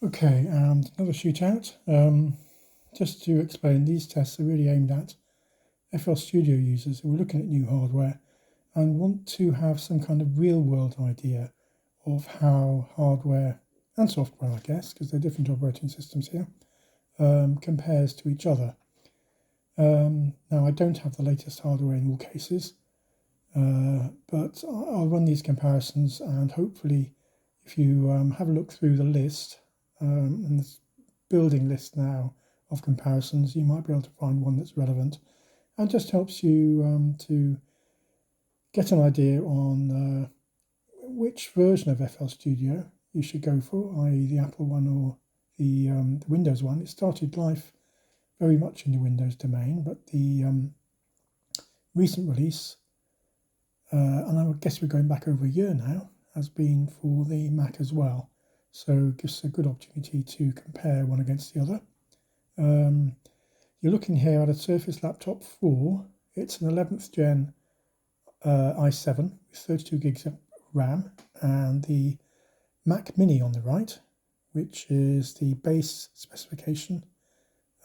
Okay, and another shootout. Just to explain, these tests are really aimed at FL Studio users who are looking at new hardware and want to have some kind of real-world idea of how hardware and software, I guess, because they're different operating systems here, compares to each other. Now, I don't have the latest hardware in all cases, but I'll run these comparisons, and hopefully if you have a look through the list, and this building list now of comparisons, you might be able to find one that's relevant and just helps you to get an idea on which version of FL Studio you should go for, i.e. the Apple one or the Windows one. It started life very much in the Windows domain, but the recent release, and I guess we're going back over a year now, has been for the Mac as well. So it gives a good opportunity to compare one against the other. You're looking here at a Surface Laptop 4. It's an 11th gen i7 with 32 gigs of RAM, and the Mac Mini on the right, which is the base specification,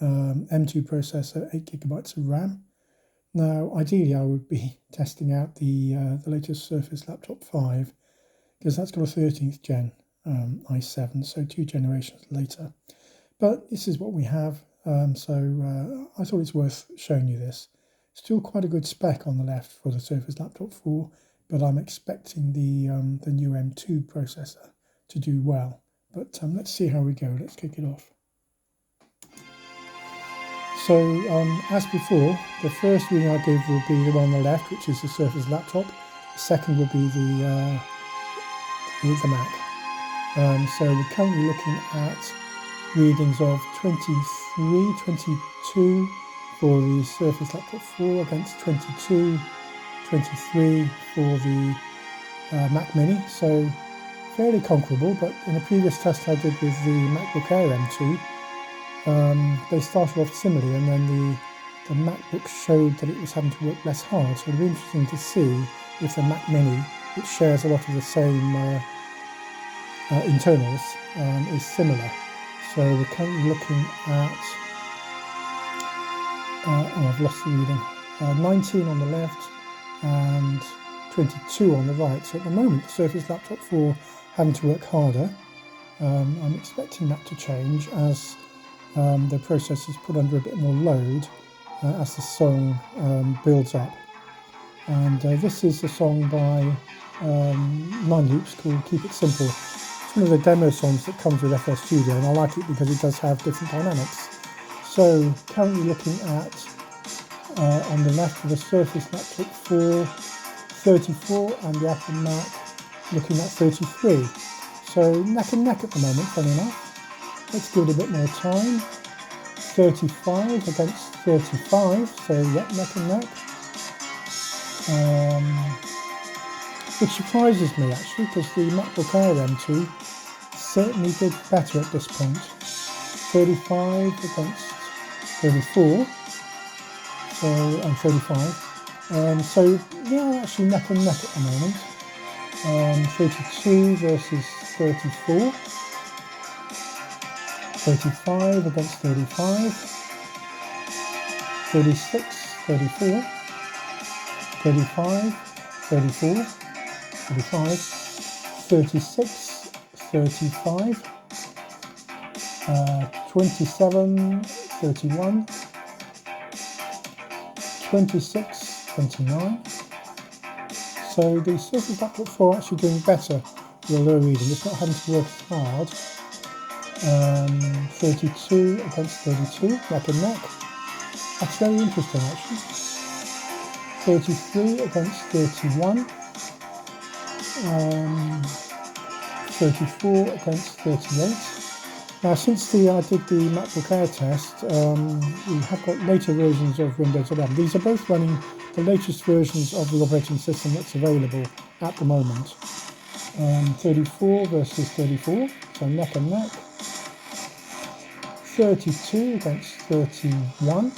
M2 processor, 8 gigabytes of RAM. Now, ideally, I would be testing out the latest Surface Laptop 5, because that's got a 13th gen i7, so 2 generations later. But this is what we have, so I thought it's worth showing you this. Still quite a good spec on the left for the Surface Laptop 4, but I'm expecting the new M2 processor to do well. But let's see how we go. Let's kick it off. So, as before, the first reading I give will be the one on the left, which is the Surface Laptop. The second will be the Mac. So we're currently looking at readings of 23, 22 for the Surface Laptop 4 against 22, 23 for the Mac Mini. So fairly comparable, but in a previous test I did with the Macbook Air M2, they started off similarly, and then the MacBook showed that it was having to work less hard. So it'll be interesting to see if the Mac Mini, which shares a lot of the same internals, is similar. So we're currently looking at, I've lost the reading, 19 on the left and 22 on the right. So at the moment, the Surface Laptop 4 having to work harder. I'm expecting that to change as the processor is put under a bit more load as the song builds up. And this is a song by Nine Loops called Keep It Simple. It's one of the demo songs that comes with FL Studio, and I like it because it does have different dynamics. So currently looking at, on the left of the Surface Laptop 4, 34, and the Apple Mac looking at 33. So neck and neck at the moment, funny enough. Let's give it a bit more time. 35 against 35, so yeah, neck and neck. Which surprises me actually, because the MacBook Air M2 certainly did better at this point. 35 against 34, so, and 35. So yeah, actually neck and neck at the moment. 32 versus 34. 35 against 35. 36, 34. 35, 34. 35, 36, 35, 27, 31, 26, 29. So the Surface Laptop 4 actually doing better with a low reading. It's not having to work as hard. 32 against 32, neck and neck. That's very interesting actually. 33 against 31. 34 against 38. Now, since I did the MacBook Air test, we have got later versions of Windows 11. These are both running the latest versions of the operating system that's available at the moment. 34 versus 34, so neck and neck. 32 against 31.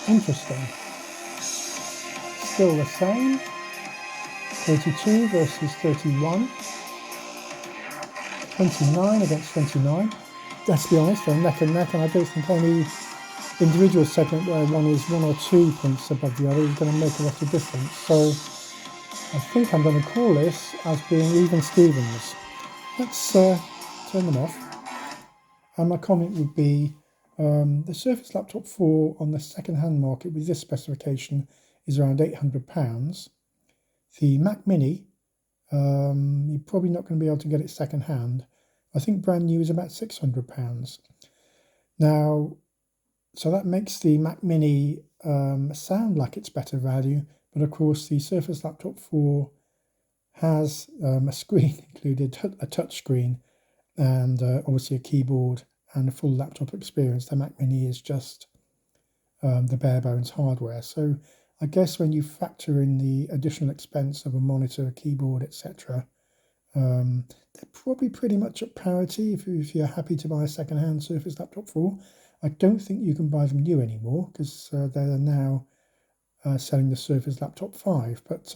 Interesting. Still the same. 32 versus 31. 29 against 29. Let's be honest, they're neck and neck, and I don't think any individual segment where one is 1 or 2 points above the other is going to make a lot of difference. So I think I'm going to call this as being even Stevens. Let's turn them off. And my comment would be the Surface Laptop 4 on the second-hand market with this specification is around £800. The Mac Mini, you're probably not going to be able to get it second-hand. I think brand new is about £600. Now, so that makes the Mac Mini sound like it's better value, but of course the Surface Laptop 4 has a screen included, a touch screen, and obviously a keyboard and a full laptop experience. The Mac Mini is just the bare bones hardware. So I guess when you factor in the additional expense of a monitor, keyboard, etc., they're probably pretty much at parity if you're happy to buy a second-hand Surface Laptop 4. I don't think you can buy them new anymore because they're now selling the Surface Laptop 5. But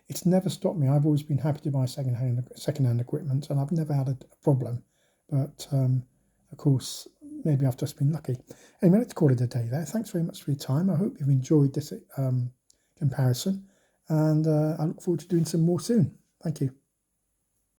it's never stopped me. I've always been happy to buy second-hand equipment, and I've never had a problem. But of course, maybe I've just been lucky. Anyway, let's call it a day there. Thanks very much for your time. I hope you've enjoyed this comparison, and I look forward to doing some more soon. Thank you.